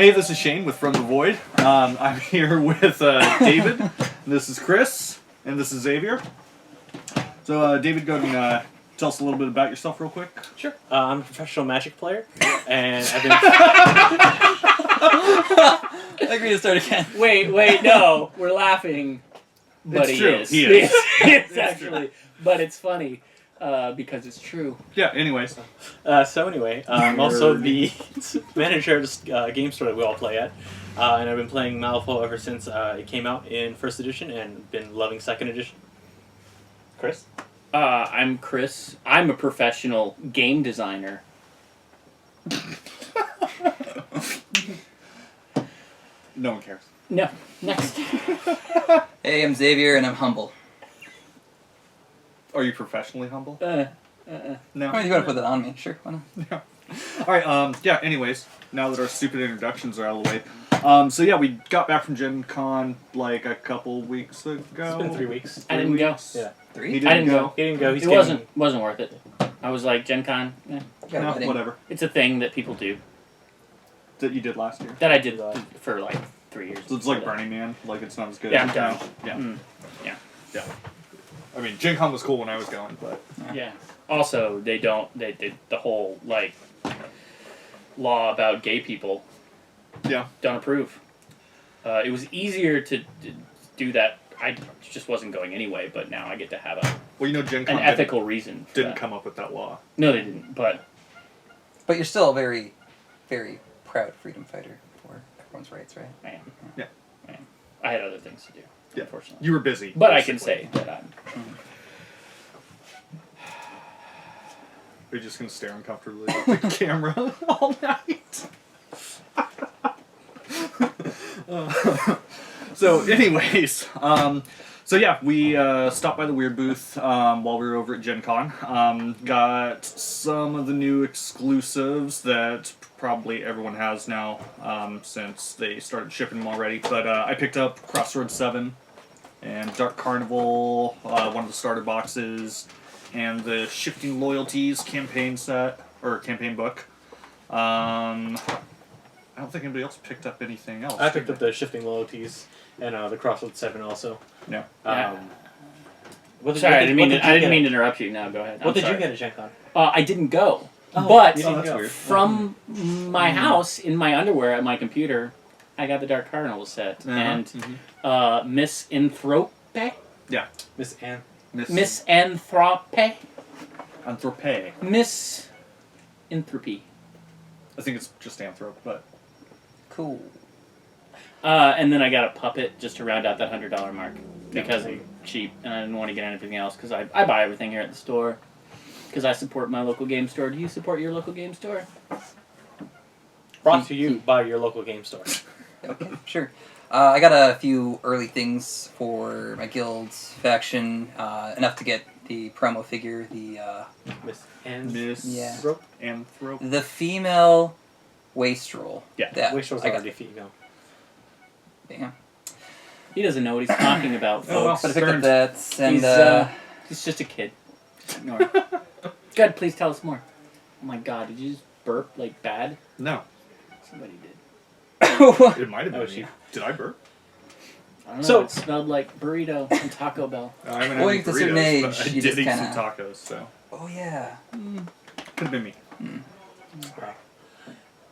Hey, this is Shane with From the Void. I'm here with David. This is Chris, and this is Xavier. So, David, go ahead and tell us a little bit about yourself real quick. Sure. I'm a professional Magic player, and I've been... I agree to start again. Wait, no. We're laughing, but It's true. is. He is. It's actually, but it's funny because it's true. Yeah, anyways. So anyway, I'm also the manager of this game store that we all play at, and I've been playing Malifaux ever since it came out in 1st edition, and been loving 2nd edition. Chris? I'm Chris. I'm a professional game designer. No one cares. No. Next. Hey, I'm Xavier, and I'm humble. Are you professionally humble? Oh, No. you want to put that on me? Sure, why not? Yeah. Alright, yeah, anyways, now that our stupid introductions are out of the way. So yeah, we got back from GenCon like a couple weeks ago. It's been 3 weeks. I didn't go. Yeah. He 3? didn't I didn't go. go. He didn't go. He's It wasn't worth it. I was like, GenCon, Got a No, wedding. whatever. it's a thing that people do. That you did last year. That I did for like 3 years. So it's like Burning Man, like it's not as good. Yeah, I'm down. Yeah. Yeah. Yeah. I mean, GenCon was cool when I was going, but... Yeah. Also, they the whole, like, law about gay people Yeah. don't approve. It was easier to do that. I just wasn't going anyway, but now I get to have Well, you know, GenCon an ethical reason. for didn't that. come up with that law. No, they didn't, but... But you're still a very, very proud freedom fighter for everyone's rights, right? I am. Yeah. I am. I had other things to do, Yeah. unfortunately. You were busy. But I can basically. say that I'm... You're just going to stare uncomfortably at the camera all night. So, anyways, so yeah, we stopped by the Wyrd booth while we were over at GenCon. Got some of the new exclusives that probably everyone has now since they started shipping them already. But I picked up Crossroads 7 and Dark Carnival, one of the starter boxes, and the Shifting Loyalties campaign set, or campaign book. I don't think anybody else picked up anything else. I picked up the Shifting Loyalties and the Crossroads 7 also. Yeah. Sorry, I didn't mean to interrupt you. No, go ahead. What did you get at Gen Con? I didn't go. Oh, But you didn't that's go. weird. from my house, in my underwear at my computer, I got the Dark Carnival set. And Misanthrope? Yeah. Miss Anne. Misanthrope? Anthrope. Misentropy. I think it's just anthrop, but... Cool. And then I got a puppet just to round out that $100 mark. Because it's cheap, and I didn't want to get anything else, because I buy everything here at the store. Because I support my local game store. Do you support your local game store? Brought to you by your local game store. Okay, sure. I got a few early things for my guild's faction, enough to get the promo figure, the Miss Anne. Yeah. Anthrop. the female wastrel. Yeah, that Wish was I got. already female. Yeah. He doesn't know what he's talking about, Oh, well. folks. But I picked up Stearns. that, and He's just a kid. Just ignore him. Good, please tell us more. Oh my god, did you just burp, like, bad? No. Somebody did. It might have been Oh, me. she- Did I burp? I don't know, So- it smelled like burrito and Taco Bell. I haven't Well, had you get to a any certain burritos, but age, I you did just eat some kinda- tacos, so... oh yeah. Could have been me.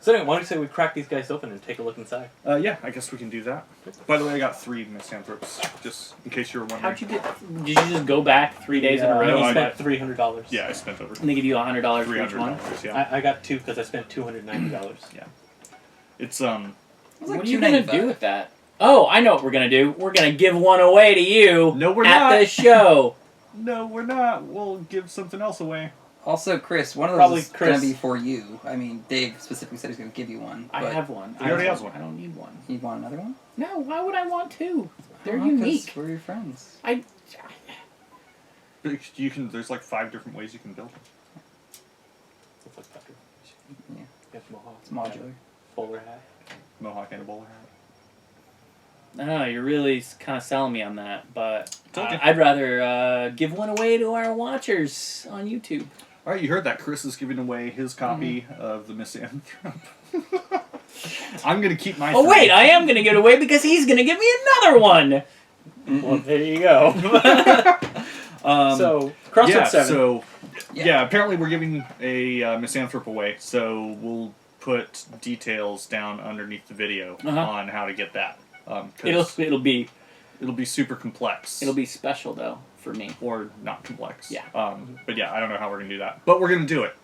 So anyway, why don't you say we crack these guys open and take a look inside? Yeah, I guess we can do that. By the way, I got 3 misanthropes, just in case you were wondering. How'd you get... Did you just go back 3 days in a row? No, he I spent $300. Yeah, I spent over And they give you $100 for each one? $300, yeah. I got 2 because I spent $290. It's, It was like What are you gonna $2.95. do with that? Oh, I know what we're gonna do. We're gonna give one away to you No, we're at not. the show. No, we're not. We'll give something else away. Also, Chris, one of those Probably is Chris. gonna be for you. I mean, Dave specifically said he's gonna give you one. I but have one. He already has one. I don't need one. You want another one? No, why would I want two? They're Oh, 'cause unique. We're your friends. You can. There's like 5 different ways you can build it. Looks like Tucker. Yeah. You have Mohawk. It's modular. Bowler hat. Mohawk and a bowler hat. I don't know, you're really kind of selling me on that, but Told you. I'd rather give one away to our watchers on YouTube. Alright, you heard that. Chris is giving away his copy of the Misanthrope. I'm gonna keep my. Oh three. wait, I am gonna give it away because he's gonna give me another one. Well, there you go. So, Crossroads 7. So, Yeah. apparently we're giving a misanthrope away, so we'll put details down underneath the video on how to get that. 'Cause It'll be super complex. It'll be special though for me. or not complex. Yeah. But yeah, I don't know how we're gonna do that, but we're gonna do it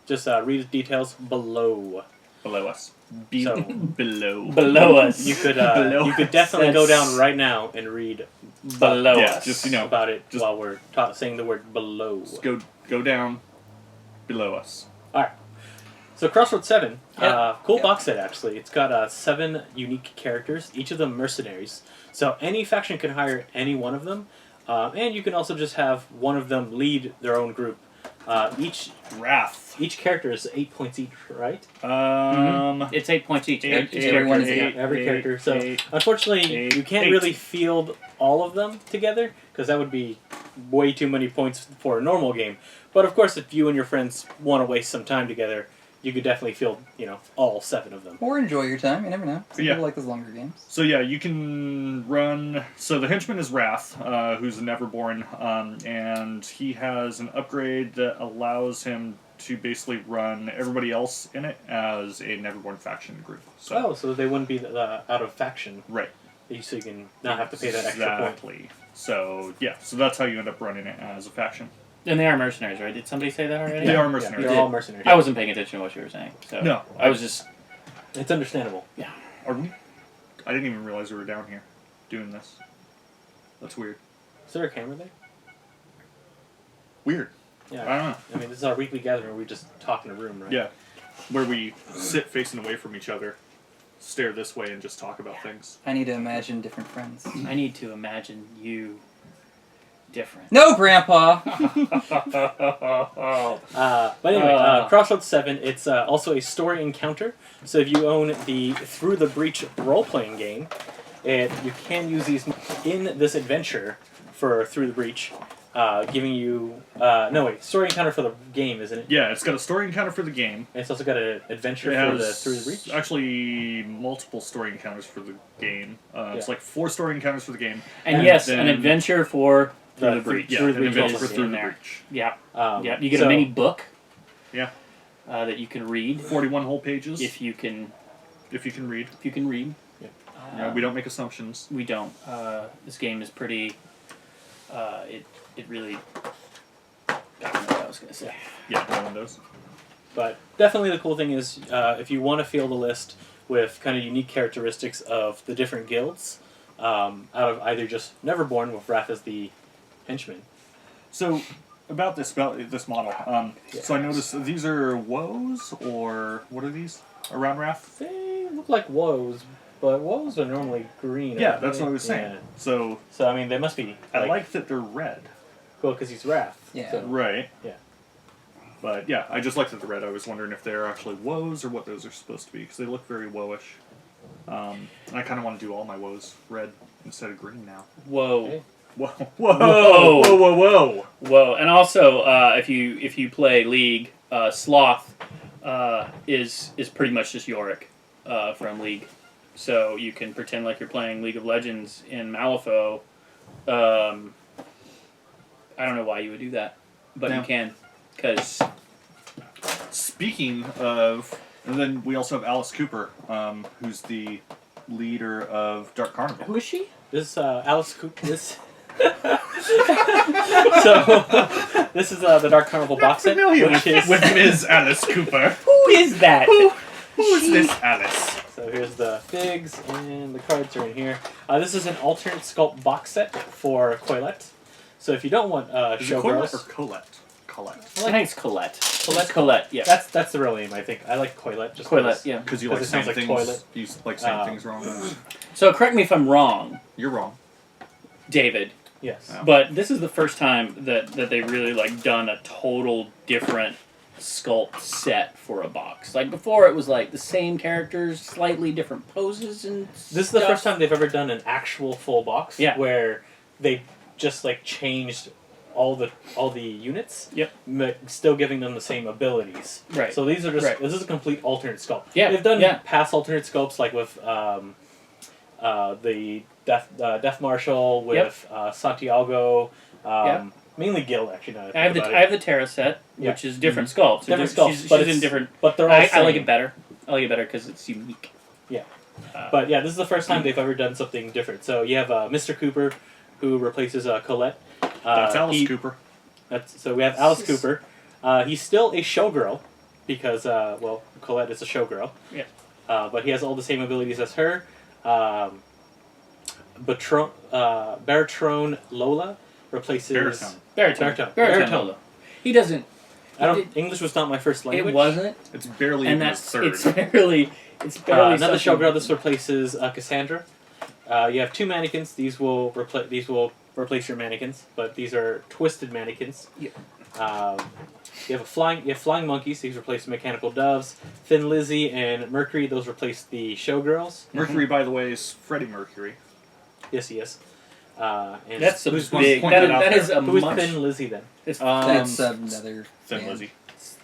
Just read the details below. below us. So- Below. Below us. You could Below you could definitely go That's- down right now and read Below Yeah, us. just about it just- while we're saying the word below. Just go down below us. So Crossroads 7, cool Yeah. box set actually. It's got 7 unique characters, each of them mercenaries. So any faction can hire any one of them, and you can also just have one of them lead their own group. Wrath. Each character is 8 points each, right? It's 8 points each. Eight, Each eight, character is eight, eight. Every character. So eight, unfortunately, eight, you can't eight. really field all of them together because that would be way too many points for a normal game. But of course, if you and your friends want to waste some time together, you could definitely field, all 7 of them. Or enjoy your time. You never know. Some Yeah. people like those longer games. So yeah, you can run. So the henchman is Wrath, who's a Neverborn, and he has an upgrade that allows him to basically run everybody else in it as a Neverborn faction group. So So they wouldn't be out of faction, right, so you can not have to pay that extra point. exactly. So yeah, so that's how you end up running it as a faction. And they are mercenaries, right? Did somebody say that already? They are Yeah, mercenaries. they're all mercenaries. I wasn't paying attention to what you were saying. So No. I was just. It's understandable. Are we? I didn't even realize we were down here doing this. That's weird. Is there a camera there? Weird. Yeah. I don't know. I mean, this is our weekly gathering where we just talk in a room, right? Yeah, where we sit facing away from each other, stare this way, and just talk about things. I need to imagine different friends. I need to imagine you different. No, Grandpa! But anyway, Crossroads 7, it's also a story encounter. So if you own the Through the Breach role-playing game, you can use these in this adventure for Through the Breach, giving you... story encounter for the game, isn't it? Yeah, it's got a story encounter for the game. And it's also got an adventure It for the has Through the Breach. actually multiple story encounters for the game. It's Yeah. like 4 story encounters for the game. And And yes, then- an adventure for Through the Breach. Yeah, Through the an Breach adventure also for in Through the there. Breach. Yeah. Um, Yeah. You get so- a mini book. Yeah. That you can read 41 whole pages. if you can. If you can read. If you can read. Yeah, we don't make assumptions. We don't. This game is pretty. It really. I don't know what I was gonna say. Yeah, no one does. But definitely the cool thing is, if you want to field a list with kind of unique characteristics of the different guilds, out of either just Neverborn with Wrath as the henchman. So, about this model. So I noticed that these are woes, or what are these? Around Wrath? They look like woes, but woes are normally green. Yeah, aren't that's they? what I was saying. Yeah. So, So I mean, they must be. I like that they're red. Cool because he's Wrath. Yeah. So, Right. Yeah. But yeah, I just like that they're red. I was wondering if they're actually woes or what those are supposed to be, because they look very woe-ish. And I kind of want to do all my woes red instead of green now. Whoa. Okay. Whoa! Whoa. Whoa! Whoa! Whoa! Whoa. And also, if you play League, Sloth is pretty much just Yorick from League. So you can pretend like you're playing League of Legends in Malifaux. I don't know why you would do that, but No. you can, because Speaking of, and then we also have Alice Cooper, who's the leader of Dark Carnival. who is she? This Alice Cooper. This. So this is the Dark Carnival box set, Familiar which is with Ms. Alice Cooper. Who is that? Who is this Alice? So here's the figs, and the cards are in here. This is an alternate sculpt box set for Coilette. So if you don't want Is it Colette or showgirls, Colette? Colette. I think it's Colette. Colette? Colette, yeah. that's the real name, I think. I like Coilette. Just Coilette, because- yeah. Because you Because like it sounds saying like things. toilet. You like saying Um, things wrong. So correct me if I'm wrong, You're wrong. Yes. Oh. Yes. but this is the first time that they really like done a total different sculpt set for a box. Like before, it was like the same characters, slightly different poses, and This is the first time they've ever done an actual full box. Yeah. Where they just like changed all the units. Yep. But still giving them the same abilities. Right. So these are just Right. this is a complete alternate sculpt. Yeah, They've done yeah. past alternate sculpts like with the Death Marshal with Santiago. Yep. Mainly Guild actually. Now that I have the Terra set, Yeah. which is different sculpts. So Different sculpts, she's but in it's different. But they're all I like same. it better. I like it better because it's unique. Yeah. Uh, But yeah, this is the first time they've ever done something different. So you have Mr. Cooper, who replaces Colette. That's Alice Cooper. So we have Alice Cooper. He's still a showgirl because Colette is a showgirl. Yeah. But he has all the same abilities as her. Baritone Lola replaces Baritone. He doesn't. English was not my first language. It wasn't, It's barely and even that's third. it's barely. It's barely Another something- showgirl. This replaces Cassandra. You have 2 mannequins. These will replace your mannequins, but these are twisted mannequins. Yeah. You have flying monkeys. These replace mechanical doves. Thin Lizzy and Mercury. Those replace the showgirls. Mercury, by the way, is Freddie Mercury. Yes, he is. And That's a Who's big. pointed out That there? is a who is much. Thin Lizzy then? It's That's another Thin band. Lizzy.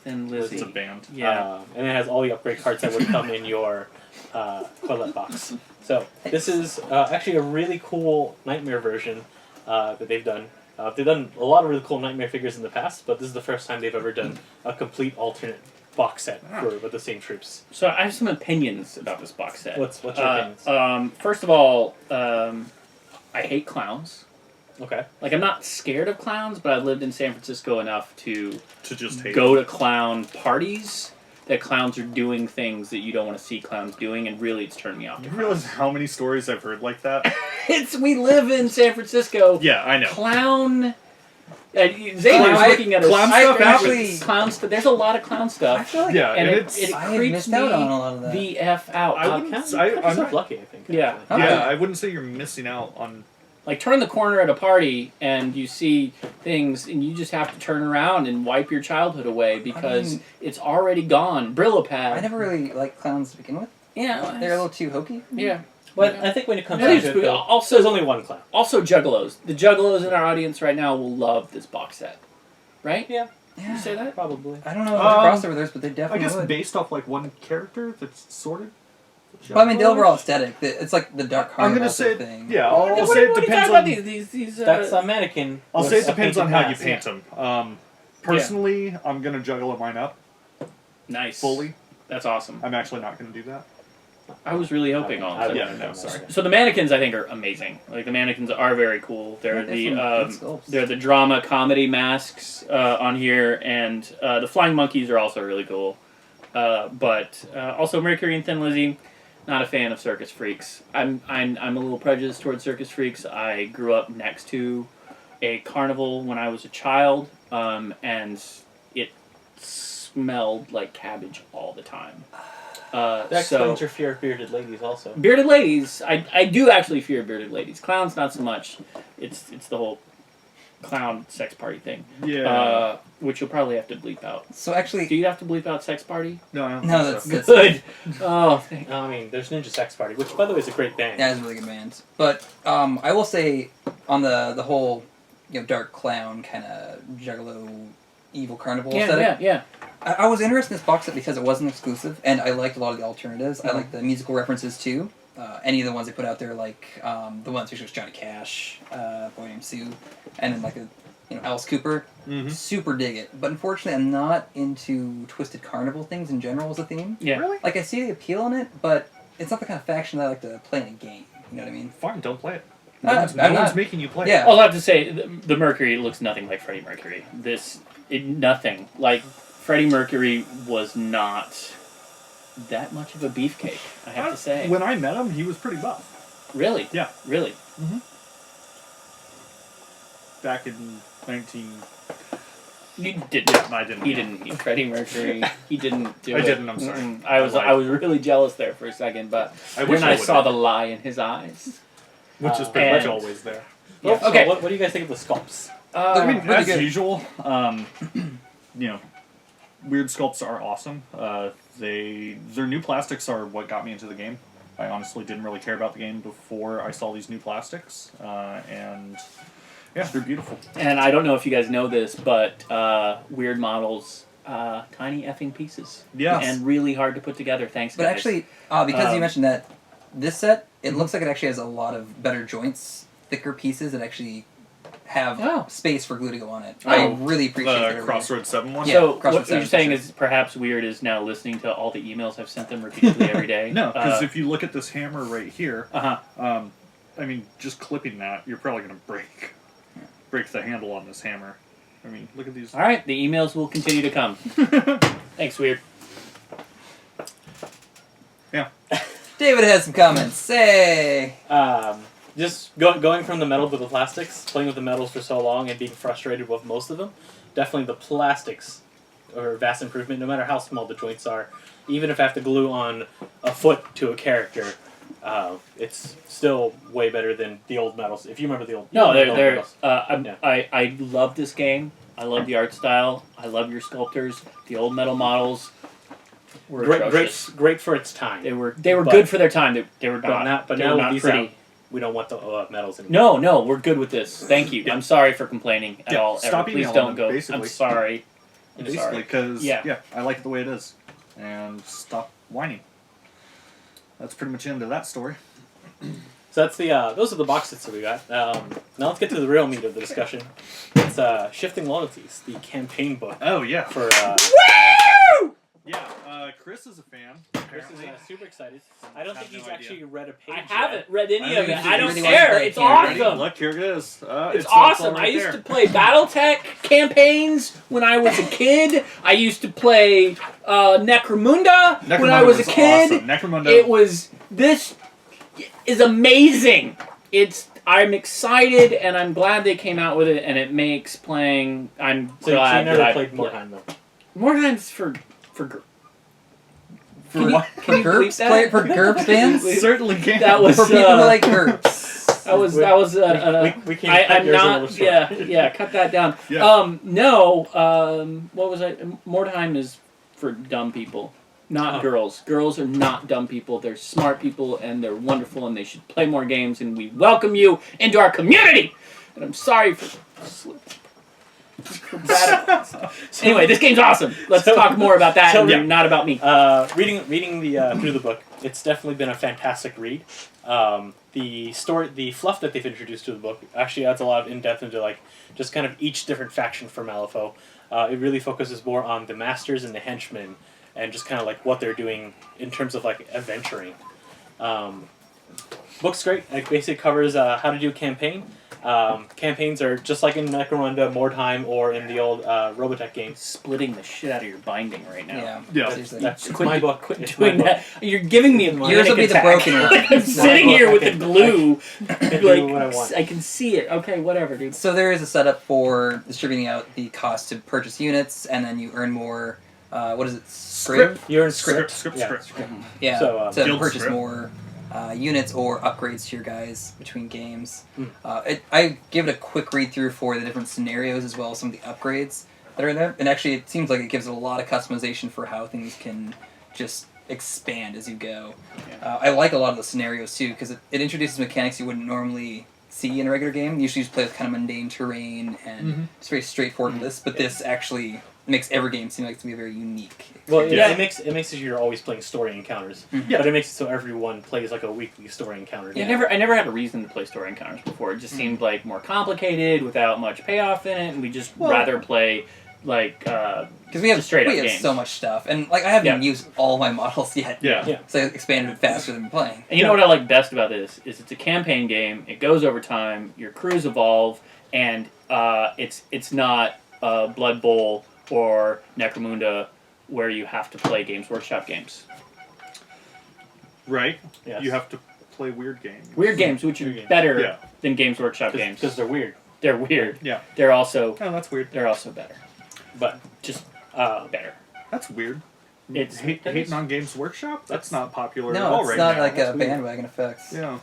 Thin Lizzy. It's a band. Yeah. And it has all the upgrade cards that would come in your Quillette box. So this is actually a really cool Nightmare version that they've done. They've done a lot of really cool Nightmare figures in the past, but this is the first time they've ever done a complete alternate box set with the same troops. So I have some opinions about this box set. What's your opinions? First of all, I hate clowns. Okay. Like, I'm not scared of clowns, but I've lived in San Francisco enough to just hate go to clown parties that clowns are doing things that you don't want to see clowns doing, and really it's turned me off. You realize how many stories I've heard like that? We live in San Francisco. Yeah, I know. Clown. Zane is looking at us. Clown stuff actually- Clown stuff. There's a lot of clown I stuff. feel like Yeah, And and it it's... I have creeps missed me out on a lot of that. the F out. I wouldn't... I'm I'm not, lucky, I think. Yeah. Okay. yeah, I wouldn't say you're missing out on... Like, turn the corner at a party and you see things and you just have to turn around and wipe your childhood away because it's already gone. Brillo pad. I never really liked clowns to begin with. Yeah. They're a little too hokey. Yeah. But I think when it comes Yeah, down it's to it, though, also- there's only one clown. Also, Juggalos. The Juggalos in our audience right now will love this box set. Right? Yeah. You say that? Probably. I don't know if there's crossover theirs, but they I definitely guess would. based off, like, one character that's sorted? Well, I mean, the overall aesthetic. It's like the dark I'm carnival gonna say... thing. Yeah, What I'll are say it you depends talking on... about these That's a mannequin. I'll with say it a depends painted on how you mask. paint them. Personally, I'm going to juggle mine up Nice. fully. That's awesome. I'm actually not going to do that. I was really hoping on that. Yeah, no, sorry. So the mannequins, I think, are amazing. Like, the mannequins are very cool. They're There's some good sculpts. they're the drama comedy masks on here, and the flying monkeys are also really cool. But also Mercury and Thin Lizzy, not a fan of circus freaks. I'm a little prejudiced towards circus freaks. I grew up next to a carnival when I was a child, and it smelled like cabbage all the time. That explains your fear of bearded ladies also. Bearded ladies, I do actually fear bearded ladies. Clowns, not so much. It's the whole clown sex party thing. Yeah. Which you'll probably have to bleep out. So actually, Do you have to bleep out sex party? No, I don't no, think that's so. good. Good. Oh, thank I mean, there's Ninja Sex Party, which, by the way, is a great band. Yeah, it's a really good band. But I will say, on the whole, dark clown kind of juggalo, evil carnival aesthetic. Yeah. I was interested in this box set because it wasn't exclusive, and I liked a lot of the alternatives. I liked the musical references too. Any of the ones they put out there, like the ones which was Johnny Cash, Boy Named Sue, and then like Alice Cooper. Mm-hmm. Super dig it. But unfortunately, I'm not into twisted carnival things in general as a theme. Yeah. Really? Like, I see the appeal in it, but it's not the kind of faction that I like to play in a game. You know what I mean? Fine, don't play it. I'm No one's not. making you play Yeah. it. I'll have to say, the Mercury looks nothing like Freddie Mercury. Nothing. Like, Freddie Mercury was not that much of a beefcake, I have to say. When I met him, he was pretty buff. Really? Yeah. Really? Back in 19... You didn't. I didn't. He didn't meet Freddie Mercury. He didn't do I it. didn't, I'm sorry. I was really jealous there for a second, but I wish then I would saw have. the lie in his eyes. Which is pretty and- much always there. Well, so Okay. what do you guys think of the sculpts? I mean, really as good. usual, weird sculpts are awesome. Their new plastics are what got me into the game. I honestly didn't really care about the game before I saw these new plastics, and Yeah, they're beautiful. And I don't know if you guys know this, but Wyrd models, tiny effing pieces. Yes. And really hard to put together. Thanks, But guys. actually, because you mentioned that, this set, it looks like it actually has a lot of better joints, thicker pieces that actually have space for glue to go on it. I really appreciate that. The Crossroad 7 one? Yeah, So Crossroad what you're 7 saying for is perhaps Wyrd is now listening to all the emails I've sent them repeatedly every day? No, because if you look at this hammer right here, Uh-huh. I mean, just clipping that, you're probably going to break the handle on this hammer. I mean, look at these. All right, the emails will continue to come. Thanks, Wyrd. Yeah. David has some comments. Say. Just going from the metal to the plastics, playing with the metals for so long and being frustrated with most of them, definitely the plastics are a vast improvement, no matter how small the joints are. Even if I have to glue on a foot to a character, it's still way better than the old metals. If you remember the old they're metals. I love this game. I love the art style. I love your sculptors. The old metal models were atrocious. Great for its time. They were good for their time. They were not. But they now were with not these pretty. out, we don't want the metals anymore. No, we're good with this. Thank you. I'm sorry for complaining at all. Stop Please emailing don't them, go. basically. I'm sorry. Basically, because Yeah. I like it the way it is. And stop whining. That's pretty much the end of that story. So that's the those are the box sets that we got. Now let's get to the real meat of the discussion. It's Shifting Loyalties, the campaign book Oh, yeah. for. Yeah, Chris is a fan. Chris is super excited. I don't think he's actually read a page. I haven't read any I of it. think I don't really care. wants to It's play campaign. awesome. Look, here it is. It's awesome. I used to play BattleTech campaigns when I was a kid. I used to play Necromunda when I was a kid. Awesome. Necromunda. It was. This is amazing. I'm excited and I'm glad they came out with it, and it makes playing. I'm So glad you never that I played Mordheim though. Mordheim's for. For what? For GURPS that? for GURPS fans? Certainly can. That was For people who like GURPS. That was we can't cut I'm yours a not. little short. Yeah. Cut that down. Yeah. No. What was I? Mordheim is for dumb people, not girls. Girls are not dumb people. They're smart people, and they're wonderful, and they should play more games. And we welcome you into our community. And I'm sorry for anyway, this game's awesome. Let's talk more about that, and not about me. Reading the through the book, it's definitely been a fantastic read. The fluff that they've introduced to the book actually adds a lot of in-depth into like just kind of each different faction for Malifaux. It really focuses more on the masters and the henchmen, and just kind of like what they're doing in terms of like adventuring. Book's great. It basically covers how to do a campaign. Campaigns are just like in Necromunda, Mordheim, or in the old Robotech games. Splitting the shit out of your binding right now. Yeah. Seriously. That's Quit my book. Quit It's doing my book. that. You're giving me a Yours will be the attack. broken one. I'm sitting here with the glue. I can do what I want. I can see it. Okay, whatever, dude. So there is a setup for distributing out the cost to purchase units, and then you earn more. What is it? Script. You're in Script. Yeah. So, to guild purchase script. more units or upgrades to your guys between games. I give it a quick read through for the different scenarios as well as some of the upgrades that are in there. And actually, it seems like it gives a lot of customization for how things can just expand as you go. I like a lot of the scenarios too because it introduces mechanics you wouldn't normally see in a regular game. You usually just play with kind of mundane terrain and it's very straightforward with this, but this actually makes every game seem like it's going to be very unique. Well, Yeah. it makes it so you're always playing story encounters, Yeah. but it makes it so everyone plays like a weekly story encounter. I never had a reason to play story encounters before. It just seemed like more complicated without much payoff in it, and we just rather play like Because we have just straight up we have games. so much stuff, and like I haven't used all my models yet. Yeah. So I expanded it faster than playing. And you know what I like best about this is it's a campaign game. It goes over time. Your crews evolve, and it's not Blood Bowl or Necromunda where you have to play Games Workshop games. Right? Yes. You have to play Wyrd Games. Wyrd Games, which are Weird games. better Yeah. than Games Workshop games. because they're weird, They're weird. Yeah. They're also Oh, that's weird. better. but Just better. That's weird. It's Hating on Games Workshop? That's not popular at No, all it's right not now. like That's a weird. bandwagon effects. Yeah.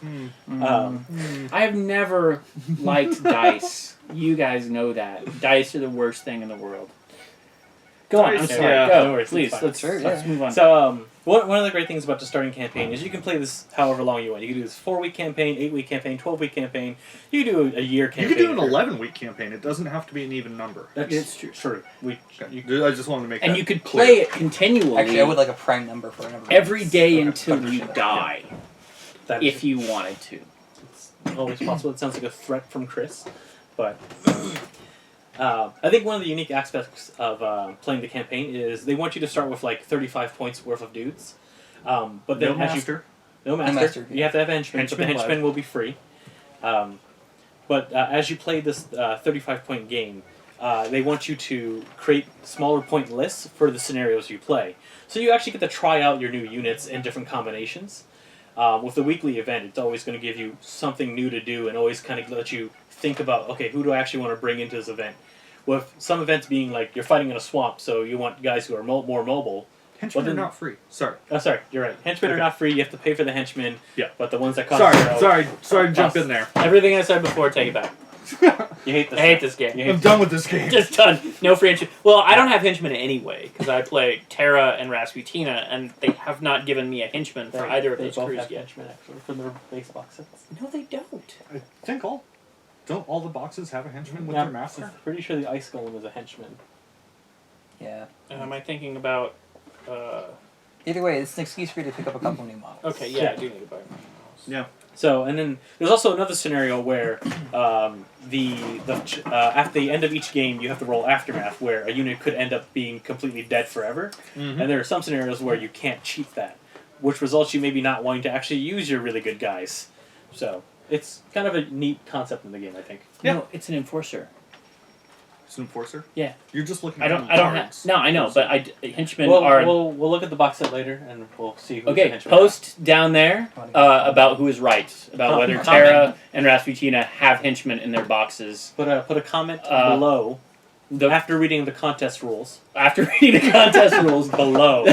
I have never liked dice. You guys know that. Dice are the worst thing in the world. Go on. I'm Dice, sorry. yeah. Go. No worries, Please. it's fine. Let's Sure, let's yeah. move on. So, one of the great things about just starting a campaign is you can play this however long you want. You can do this 4-week campaign, 8-week campaign, 12-week campaign. You can do a year You campaign. could do an for- 11-week campaign. It doesn't have to be an even number. That's It's true. True. I just wanted to make and that you could clear. play it continually Actually, I would like a prime number for a number. every day Okay. until you die, That if you wanted to. It's always possible. It sounds like a threat from Chris, but I think one of the unique aspects of playing the campaign is they want you to start with like 35 points worth of dudes, but then No as master. no master, master, you have to have henchmen, but the Henchmen henchmen will be free. But as you play this 35-point game, they want you to create smaller point lists for the scenarios you play. So you actually get to try out your new units and different combinations. With the weekly event, it's always going to give you something new to do and always kind of let you think about, okay, who do I actually want to bring into this event? With some events being like you're fighting in a swamp, so you want guys who are more mobile. Henchmen Well, are then- not free. Sorry. Oh, sorry, you're right. Henchmen are Okay. not free. You have to pay for the henchmen. Yeah. But the ones that cost Sorry to jump Cost- in there. Everything I said before, take it back. You hate this. I hate this game. You hate I'm done with this game. Just done. No free henchmen. Well, I don't have henchmen anyway because I play Terra and Rasputina, and they have not given me a henchman for either of they those both crews have yet. henchmen actually from their base box sets. No, they don't. I think don't all the boxes have a henchman with Yeah, their master? I'm pretty sure the ice golem is a henchman. Yeah. Am I thinking about? Either way, it's an excuse for you to pick up a couple new models. Okay, yeah, I do need to buy one. Yeah. So, and then there's also another scenario where after the end of each game, you have to roll aftermath, where a unit could end up being completely dead forever. Mhm. And there are some scenarios where you can't cheat that, which results you maybe not wanting to actually use your really good guys. So it's kind of a neat concept in the game, I think. Yeah. No, it's an enforcer. It's an enforcer? Yeah. You're just looking I at don't have. cards. No, I know, but henchmen We'll, are. we'll look at the box set later, and we'll see who's the Okay, henchman. post down there about who is right about whether Comment. Terra and Rasputina have henchmen in their boxes. Put a comment Uh, below after reading the contest rules. After reading the contest rules Below.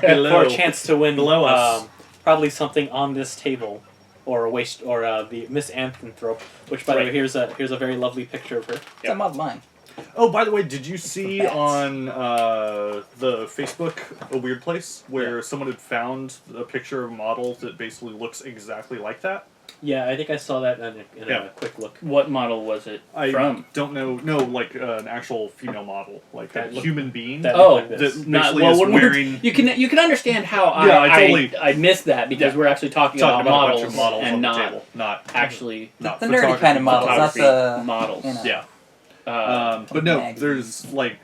Below. For a chance to win Below us. probably something on this table, or a waste, or the Miss Anthrope, which by the Right. way, here's a very lovely picture of her. It's a mod mine. Oh, by the way, did you see Bats. on the Facebook a weird place where someone had found a picture of a model that basically looks exactly like that? Yeah, I think I saw that in Yeah. a quick look. What model was it I from? don't know. No, like an actual female model, like That a look- human being. that- Oh, like this. that not basically well. is When we're, wearing. you can understand how Yeah, I totally- I missed that because Yeah. we're actually talking Talking about about a models, bunch of models and on not the table, not actually not The nerdy photography, kind of models, not photography the models. you know. Yeah. But Like no, magazines. there's like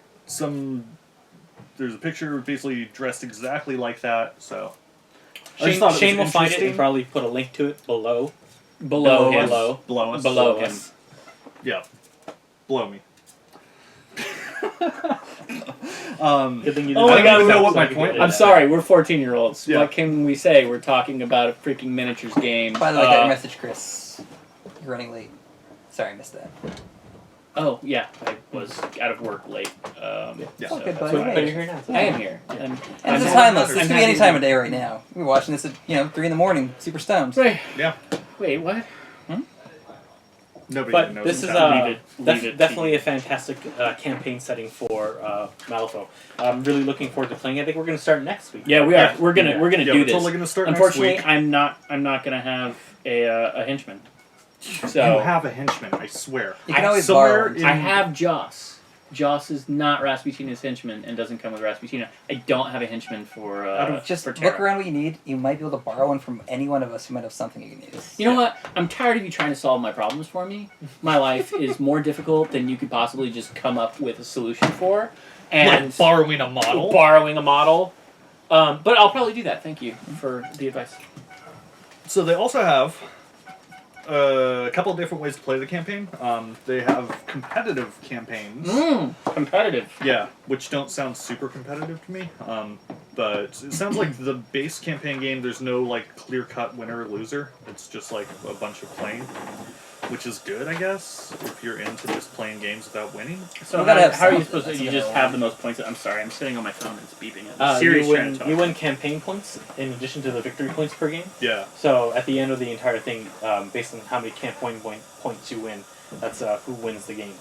there's a picture basically dressed exactly like that. So I just thought it Shane was will find it interesting. and probably put a link to it below. below him. Below. Below us. Below Below him. us. Yeah. Below me. Good thing you Oh my didn't God, I don't know what so my I could point get was. I'm sorry, we're 14-year-olds. Yeah. What can we say? We're talking about a freaking miniatures game. By the way, I got your message, Chris. You're running late. Sorry, I missed that. Oh yeah, I was out of work late. Yeah. Oh, so good, that's buddy. why But you're here now. I am here. And And I'm this is happy- timeless. This I'm could be any happy time to- of day right now. We're watching this at 3 in the morning, super stoned. Wait, Yeah. wait, what? Nobody But even knows. this is what's happening. Leave it definitely to a fantastic campaign setting for Malifaux. I'm really looking forward to playing. I think we're going to start next week. Yeah, we Yeah. are. We're gonna Yeah. we're gonna Yeah, do we're this. totally gonna start next Unfortunately, week. I'm not gonna have a henchman. You So have a henchman, I swear. You can I- always somewhere borrow. in- I have Joss. Joss is not Rasputina's henchman and doesn't come with Rasputina. I don't have a henchman for Just for look Terra. around what you need. You might be able to borrow one from any one of us who might have something you can use. You know what? I'm tired of you trying to solve my problems for me. My life is more difficult than you could possibly just come up with a solution for. And like borrowing a model. borrowing a model. But I'll probably do that. Thank you for the advice. So they also have a couple of different ways to play the campaign. They have competitive campaigns. Competitive. Yeah, which don't sound super competitive to me. But it sounds like the base campaign game, there's no like clear-cut winner or loser. It's just like a bunch of playing, which is good, I guess, if you're into just playing games without winning. So We gotta have how are you something supposed to? that's You gonna just have the most points. I'm sorry. I'm sitting on my phone and it's beeping. You Siri's trying to talk. win campaign points in addition to the victory points per game. Yeah. So at the end of the entire thing, based on how many campaign points you win, that's who wins the game.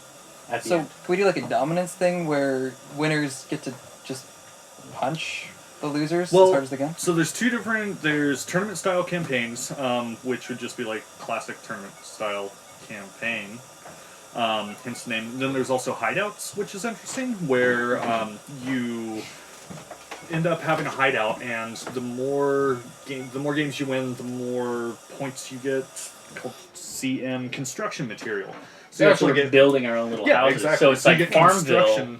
at the So end. can we do like a dominance thing where winners get to just punch the losers as hard as they can? So there's there's tournament style campaigns, which would just be like classic tournament style campaign, hence the name. Then there's also hideouts, which is interesting, where you end up having a hideout, and the more games you win, the more points you get. Called CM construction material. So you So actually we're get building our own little houses. exactly. So it's you like get Farmville construction.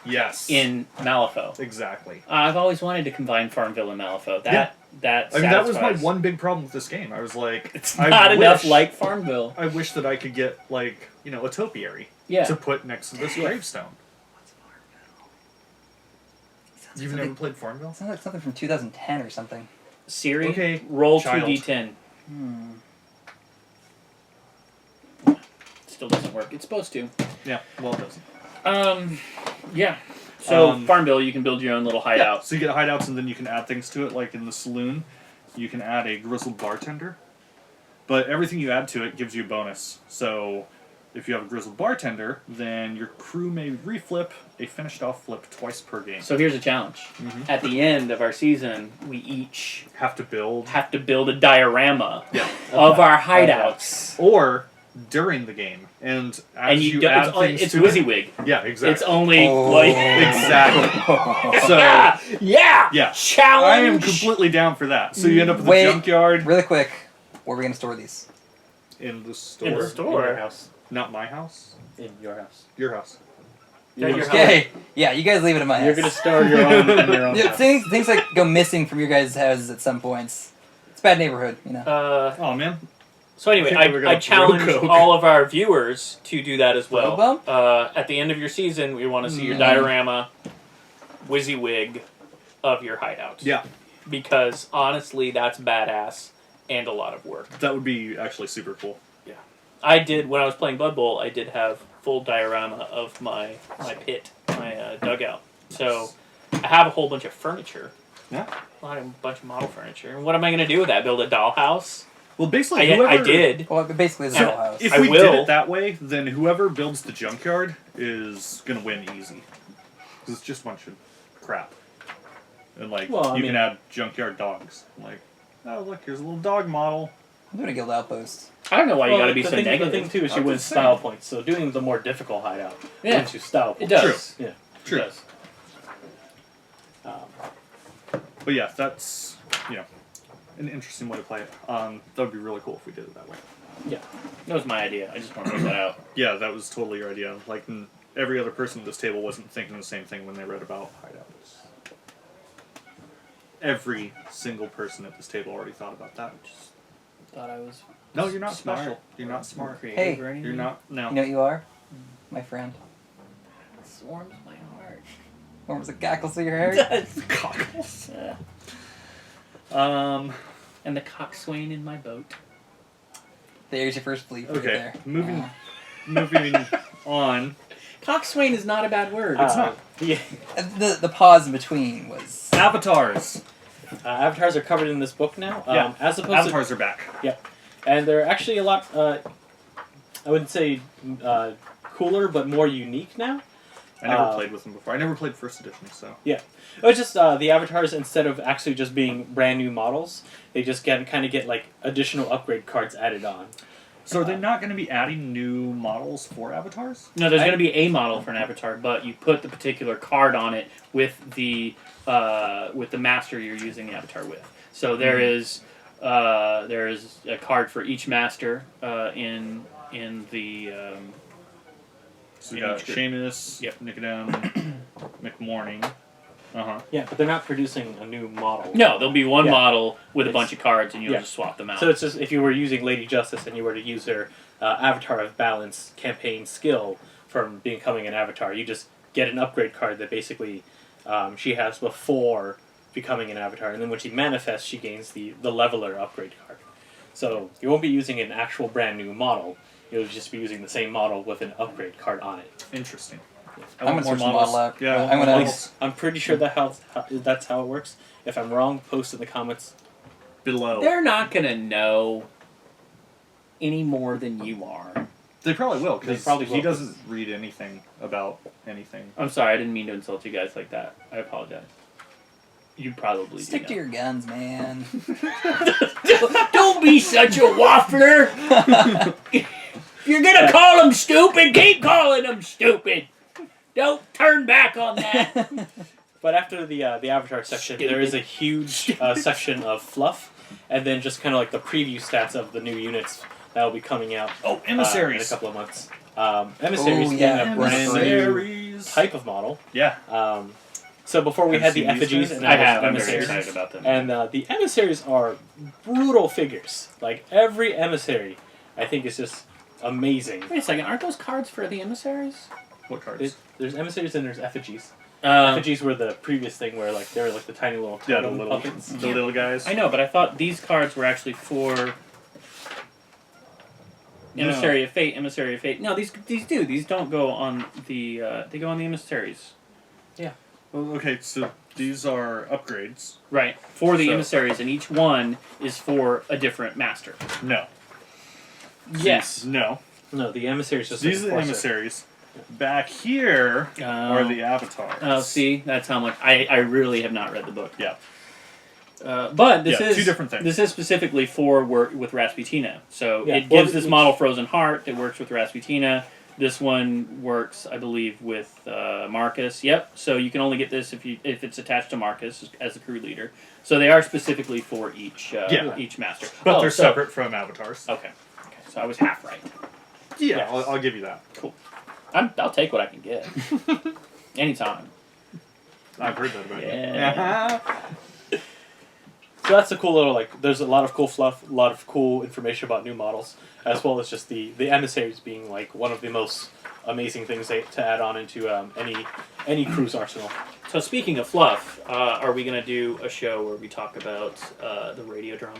Yes. in Malifaux. Exactly. I've always wanted to combine Farmville and Malifaux. That I mean, that was my satisfies. one big problem with this game. I was like, It's not enough like Farmville. I wish that I could get, like, a topiary Yeah. to put next to this gravestone. You've never played Farmville? It sounds like something from 2010 or something. Siri, Okay, roll child. 2d10. Still doesn't work. It's supposed to. Yeah, well, it doesn't. Yeah. So Um, Farmville, you can build your own little hideout. So you get hideouts, and then you can add things to it, like in the saloon. You can add a grizzled bartender. But everything you add to it gives you a bonus. So if you have a grizzled bartender, then your crew may reflip a finished off flip twice per game. So here's a challenge. Mhm. At the end of our season, we each Have to build. have to build a diorama Yeah. of our hideouts. Or during the game. And as And you do, add things it's to WYSIWYG. it. Yeah, exactly. It's only Oh. like Exactly. So, yeah. yeah. Challenge. I am completely down for that. So you end up with Wait. a junkyard Really quick, where are we going to store these? in the store. In the Or- store. in your house. Not my house. In your house. Your house. Yeah, your house. Okay, yeah, you guys leave it in my house. You're gonna store your own in your own Yeah, house. things like go missing from your guys' houses at some points. It's a bad neighborhood, you know. Oh, man. So anyway, I think we're I gonna challenge bro-coke. all of our viewers to do that as well. Bro-bump? At the end of your season, we want to see your Mm. diorama, WYSIWYG of your hideout. Yeah. Because honestly, that's badass and a lot of work. That would be actually super cool. I did, when I was playing Blood Bowl, I did have full diorama of my pit, my dugout. So I have a whole bunch of furniture. Yeah. A bunch of model furniture. And what am I going to do with that? Build a dollhouse? Well, basically, I did. Well, basically, it's a So, whole house. if I we will. did it that way, then whoever builds the junkyard is going to win easy. Because it's just a bunch of crap. And, like, Well, I you mean- can add junkyard dogs. Like, oh, look, here's a little dog model. I'm doing a guild outpost. I don't know why you Well, got to be the so thing, negative. The thing too is I'm you win just saying. style points. So doing the more difficult hideout Yeah. wins you style It points. does. Yeah. True. It does. But yeah, that's, an interesting way to play it. That would be really cool if we did it that way. That was my idea. I just want to put that out. Yeah, that was totally your idea. Like, every other person at this table wasn't thinking the same thing when they read about hideouts. Every single person at this table already thought about that. Just thought I was No, you're not smart. special. You're not smart. creative Hey. or anything. You're not. No. You know what you are? My friend. This warms my heart. Warms the cackles of your hair. Cockles. Yeah. And the coxswain in my boat. There's your first bleep. Right Okay. there. Moving on. Coxswain is not a bad word. It's not. Yeah. The pause in between was. Avatars. Avatars are covered in this book now. Yeah. As opposed Avatars are back. and they're actually a lot. I wouldn't say cooler, but more unique now. I never played with them before. I never played first edition, so. It was just the avatars, instead of actually just being brand new models, they just kind of get like additional upgrade cards added on. So are they not going to be adding new models for avatars? No, there's going to be a model for an avatar, but you put the particular card on it with the master you're using the avatar with. So there is a card for each master in the. So we In got each group. Seamus, Yep. Nicodem, McMorning. Uh-huh. Yeah, but they're not producing a new model. No, there'll be one Yeah. model with a It's- bunch of cards, and you'll yeah. just swap them out. So it's just if you were using Lady Justice and you were to use her Avatar of Balance campaign skill from becoming an avatar, you just get an upgrade card that basically she has before becoming an avatar, and then when she manifests, she gains the leveler upgrade card. So you won't be using an actual brand new model. You'll just be using the same model with an upgrade card on it. Interesting. I I'm want gonna more search the model models. up. Yeah, I want I'm more gonna- models I'm pretty sure that's how it works. If I'm wrong, post in the comments. below. They're not going to know any more than you are. They probably will, They because probably he will. doesn't read anything about anything. I'm sorry, I didn't mean to insult you guys like that. I apologize. You probably Stick do to know. your guns, man. Don't be such a waffler. If you're gonna call them stupid, keep calling them stupid. Don't turn back on that. But after the avatar section, there is a huge section of fluff, and then just kind of like the preview stats of the new units that will be coming out. Oh, in Emissaries! a couple of months. Emissaries Oh, being yeah, a brand new Emissaries! type of model. Yeah. So before we Have had the you seen these effigies, guys? and I now have. we I'm very emissaries. excited about them. And the emissaries are brutal figures. Like every emissary, I think is just amazing. Wait a second, aren't those cards for the emissaries? What cards? There's emissaries and there's effigies. Effigies were the previous thing where like they were like the tiny little Yeah, the totem little, puppets. the little guys. I know, but I thought these cards were actually for Emissary of Fate, Emissary of Fate. No, these do. These don't go on the. They go on the emissaries. Well, okay, so these are upgrades. Right. For the So- emissaries, and each one is for a different master. No. Yes. No. No, the emissaries just These are the enforcer. emissaries. Back here are the avatars. Oh, see, that's how much I really have not read the book. Yeah. But this Yeah, is two different things. This is specifically for work with Rasputina. So Yeah, it well, gives this each- model Frozen Heart that works with Rasputina. This one works, I believe, with Marcus. Yep. So you can only get this if it's attached to Marcus as the crew leader. So they are specifically for each each master. But Oh, they're so- separate from avatars. Okay. So I was half right. Yeah, Yes. I'll give you that. I'll take what I can get. Anytime. I've heard that about Yeah. you. So that's a cool little like. There's a lot of cool fluff, a lot of cool information about new models, as well as just the emissaries being like one of the most amazing things to add on into any crew's arsenal. So speaking of fluff, are we going to do a show where we talk about the radio drama?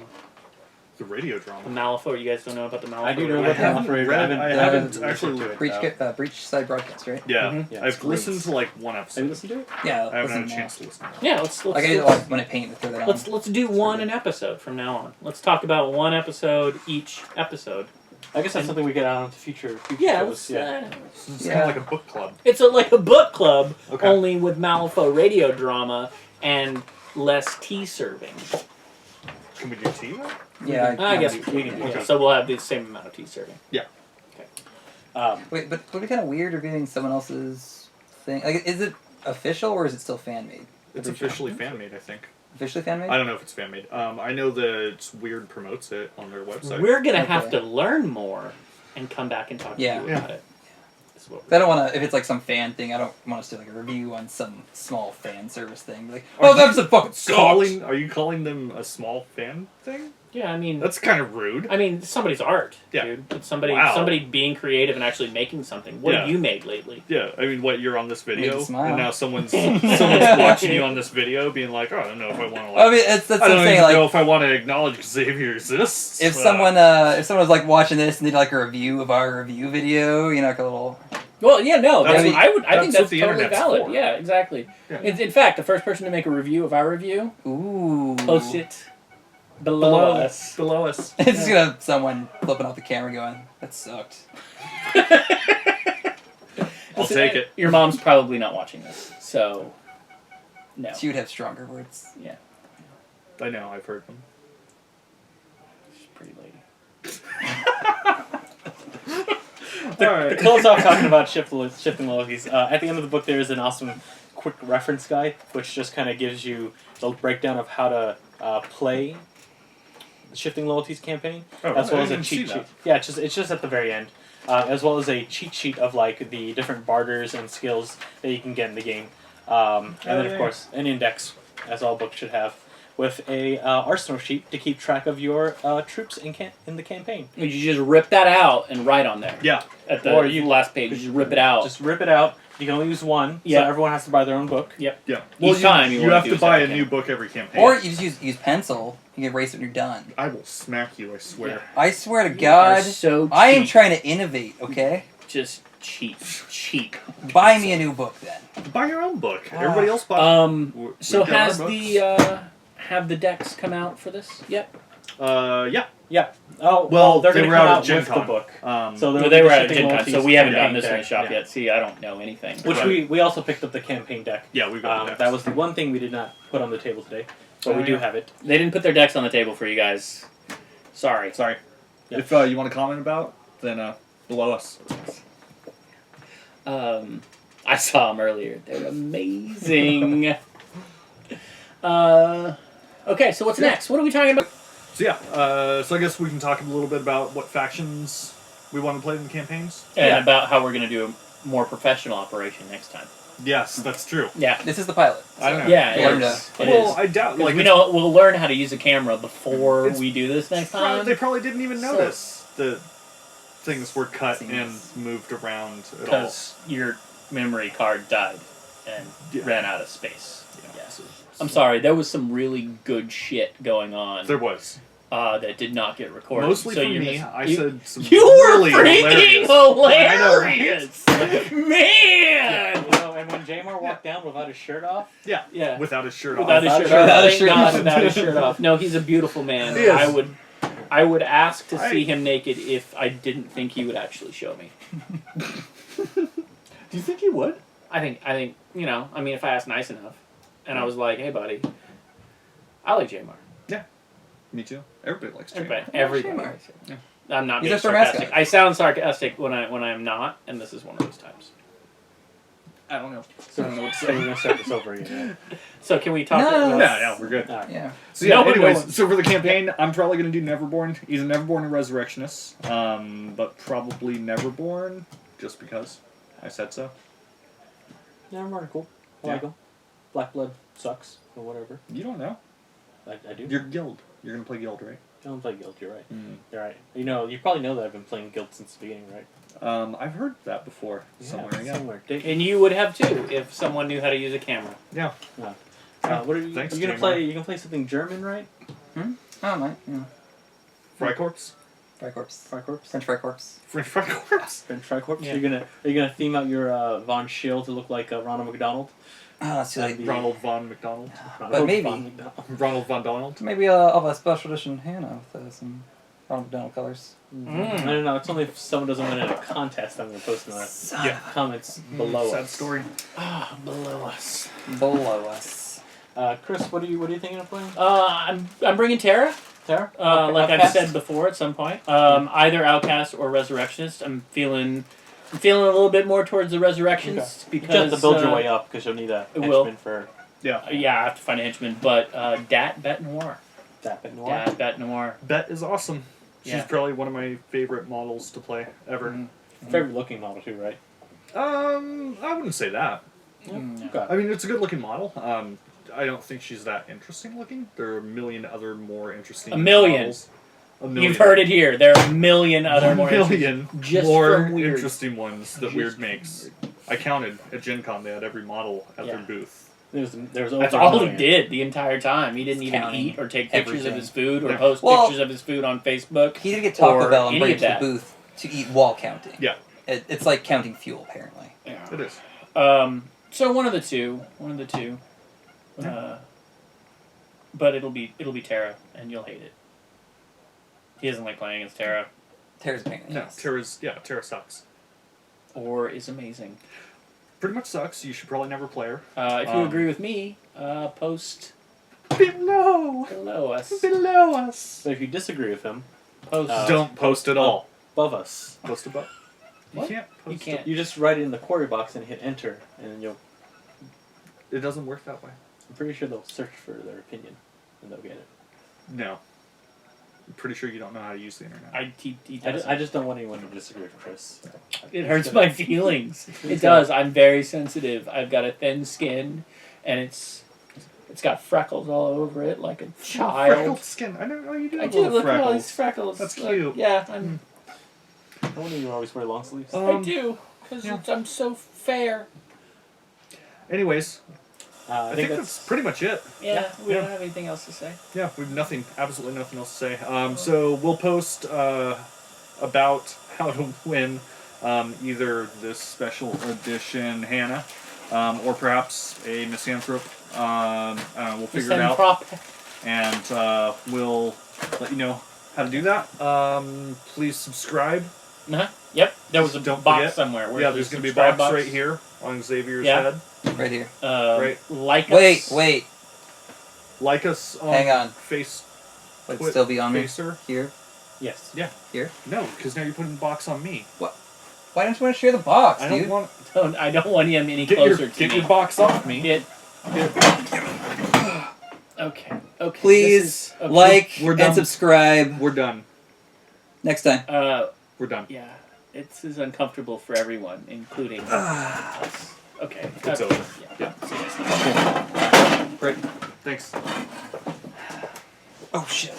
The radio The drama. Malifaux, you guys don't know about the Malifaux? I do know I about the haven't Malifaux. read- I haven't listened actually to it. Breach side broadcast, right? Yeah, Mhm. Yeah, it's I've great. listened to like one Have episode. you listened to it? Yeah, I haven't had a listen, chance to listen. Yeah, let's Like I do let's, when I paint, throw that on. let's do one an episode from now on. Let's talk about one episode each episode. I guess that's something we get out onto future Yeah, shows. let's, It's Yeah. kind of like a book club. it's like a book club, Okay. only with Malifaux radio drama and less tea serving. Can we do tea though? Yeah, I guess we can do yeah, tea. so we'll have the same amount of tea serving. Wait, but would it be kind of weird reviewing someone else's thing? Like, is it official or is it still fan made? It's officially fan made, I think. Officially fan made? I don't know if it's fan made. I know that Wyrd promotes it on their website. We're gonna have Okay. to learn more and come back and talk Yeah. to you Yeah. about it. Is what I don't want to. If it's like some fan thing, I don't want us to like a review on some small fan service thing. Like, Are oh, that episode fucking sucks. Are you calling them a small fan thing? Yeah, I mean, That's kind of rude. it's somebody's art, Yeah. dude. It's somebody Wow. somebody being creative and actually making something. What have Yeah. you made lately? Yeah, I mean, what, you're on this Made video, you smile. and now someone's watching you on this video, being like, "Oh, I don't know if I want to." I Like, mean, that's I what I'm don't saying. even know Like, if I want to acknowledge Xavier exists. if someone was like watching this and did like a review of our review video, you know, like a little. Well, yeah, no, That's what- I think that's that's what the totally internet's valid. for. Yeah, exactly. Yeah. In fact, the first person to make a review of our review, Ooh. post it below us. Below us. It's just gonna have someone flipping off the camera going, "That sucked." I'll take it. Your mom's probably not watching this, so no. She would have stronger words. I know, I've heard them. She's a pretty lady. To close off talking about shifting loyalties, at the end of the book there is an awesome quick reference guide, which just kind of gives you a breakdown of how to play the Shifting Loyalties campaign, Oh, as well as a didn't see cheat that. sheet. Yeah, it's just at the very end, as well as a cheat sheet of like the different barters and skills that you can get in the game, and then of yeah. course an index, as all books should have, with a arsenal sheet to keep track of your troops in the campaign. You just rip that out and write on there. Yeah. At the Or you- last page, you just rip it out. Just rip it out. You can only use one, Yeah. so everyone has to buy their own book. Yeah. Each time you you wanna have do to buy a something. new book every campaign. Or you just use pencil. You can erase it when you're done. I will smack you, I swear. I swear to You are God, so I am cheap. trying to innovate. Okay, Just cheap. buy me a new book then. Buy your own book. Ah. Everybody else bought. So we've got our has books. the have the decks come out for this yet? Yeah. Yeah. Oh, Well, they're they going were to come out out at with the GenCon. book. So So No, they were at shipping GenCon, royalties so we haven't campaign gotten this in the deck, shop yeah. yet. See, I don't know anything. Which Right. we also picked up the campaign deck. yeah, we got the decks. That was the one thing we did not put on the table today, but we Oh, do yeah. have it. They didn't put their decks on the table for you guys. Sorry. Sorry. Yeah. If you want to comment about, then below us. I saw them earlier. They're amazing. Okay, so what's next? What are we talking about? So yeah, so I guess we can talk a little bit about what factions we want to play in the campaigns. And Yeah. about how we're going to do a more professional operation next time. Yes, that's true. Yeah. This is the pilot. I don't know. Yeah, it Learn is. to- It Well, is. I doubt. 'Cause Like we know we'll learn how to use a camera before It's we do this next they time. probably didn't even So- notice that things were cut Seems- and moved around at all. Because your memory card died and Yeah. ran out of space. Yeah, Yeah. so- I'm sorry, there was some really good shit going on There was. that did not get recorded. Mostly so for you're me, missing- I you, said some you were really freaking hilarious. hilarious! Man! You know, and when Jamar walked down without his shirt off, Yeah, Yeah. without his shirt Without his off. shirt Without off. his Thank shirt God, off. without his shirt off. No, he's a beautiful man. He is. I would ask to I- see him naked if I didn't think he would actually show me. Do you think he would? I think, if I asked nice enough, and I was like, "Hey, buddy, I like Jamar." Me too. Everybody likes Jay. Everybody Jamar. likes him. I'm not He's being our store sarcastic. mascot. I sound sarcastic when I'm not, and this is one of those times. I don't know. so we're going to start this over again. So can we talk? No. about- Yeah, we're good. All right. Yeah. So yeah, No one anyways, knows. so for the campaign, I'm probably going to do Neverborn, either Neverborn or Resurrectionist, but probably Neverborn, just because I said so. Yeah, I'm really cool. I Yeah. like them. Black Blood sucks, or whatever. You don't know. I do. You're Guild. You're going to play Guild, right? I don't play Guild, you're right. Mm. You're right. You probably know that I've been playing Guild since the beginning, right? I've heard that before somewhere. Yeah. somewhere. And you would have too if someone knew how to use a camera. Yeah. What are you? Thanks, You're gonna Jamar. play? You gonna play something German, right? Oh, my. Yeah. Freikorps? Freikorps. Freikorps. French Freikorps. French Freikorps? French Freikorps. Yeah. Are you gonna theme out your Von Schill to look like Ronald McDonald? Ah, that's too late. That'd be- Ronald von McDonald. But maybe. Von McDonald. Ronald von Donald. Maybe I'll have a special edition Hannah with some Ronald McDonald colors. No. It's only if someone doesn't win in a contest. I'm gonna post in the Yeah. comments below Sad us. story. Below us. Below us. Chris, what are you thinking of playing? I'm bringing Tara. Tara? Like I've Outcast? said before, at some point, either Outcast or Resurrectionist. I'm feeling a little bit more towards the Resurrectionist You because have to build your way up because you'll need a it will. henchman for Yeah. Yeah, I have to find a henchman, but Dat Bet Noir. that bit noir. Dat Bet Noir. Bet is awesome. She's Yeah. probably one of my favorite models to play ever. Favorite looking model too, right? I wouldn't say that. Okay. I mean, it's a good looking model. I don't think she's that interesting looking. There are a million other more interesting A million. models. A million. You've heard it here. There are a million other more million just more from Wyrd. interesting ones that Wyrd makes. I counted at GenCon. They had every model at their Yeah. booth. There's That's over a all he million. did the entire time. He didn't even Counting eat or take pictures of everything. his food or Yeah. post Well- pictures of his food on Facebook. He did get Taco Or Bell and any bring of it to the that. booth to eat while counting. Yeah. It's like counting fuel, apparently. It is. So one of the two. But it'll be Terra, and you'll hate it. He doesn't like playing as Terra, Tara's a pain in the No, ass. Terra sucks. or is amazing. Pretty much sucks. You should probably never play her. If you agree with me, post Below below us. us. But if you disagree with him, Post. Don't post at all. above us. Post above. What? You can't post. You can't. You just write it in the query box and hit enter, and then It doesn't work that way. I'm pretty sure they'll search for their opinion, and they'll get it. No. I'm pretty sure you don't know how to use the internet. He I doesn't. just don't want anyone to disagree with Chris. It hurts my feelings. It does. I'm very sensitive. I've got a thin skin, and it's got freckles all over it like a child. Freckled skin. I don't know you do. I have do little look at all these freckles. freckles. That's Look, cute. yeah, I'm. No wonder you always wear long sleeves. I do because yeah. I'm so fair. Anyways, I I think that's pretty much it. Yeah, we Yeah. don't have anything else to say. Yeah, we've absolutely nothing else to say. So we'll post about how to win either this special edition Hannah or perhaps a Misanthrope. I don't know, we'll figure it out. Prop. And we'll let you know how to do that. Please subscribe. Yep. There was a Don't box forget. somewhere. Where's Yeah, the there's going to be a subscribe box right here on Xavier's Yeah. head. Right here. Right. Like Wait, us. wait. Like us on Hang on. Face. Would it Twit- still be on me? Facer. Here? Yes. Yeah. Here? No, because now you're putting the box on me. Why don't you want to share the box, I dude? don't want. I don't want him any Get closer your to get me. your box off me. Get. Okay. Okay. Please This is- okay. like We're done. and subscribe. We're done. Next time. We're done. Yeah. This is uncomfortable for everyone, including us. Okay. It's okay. over. Yeah. Great. Thanks. Oh shit.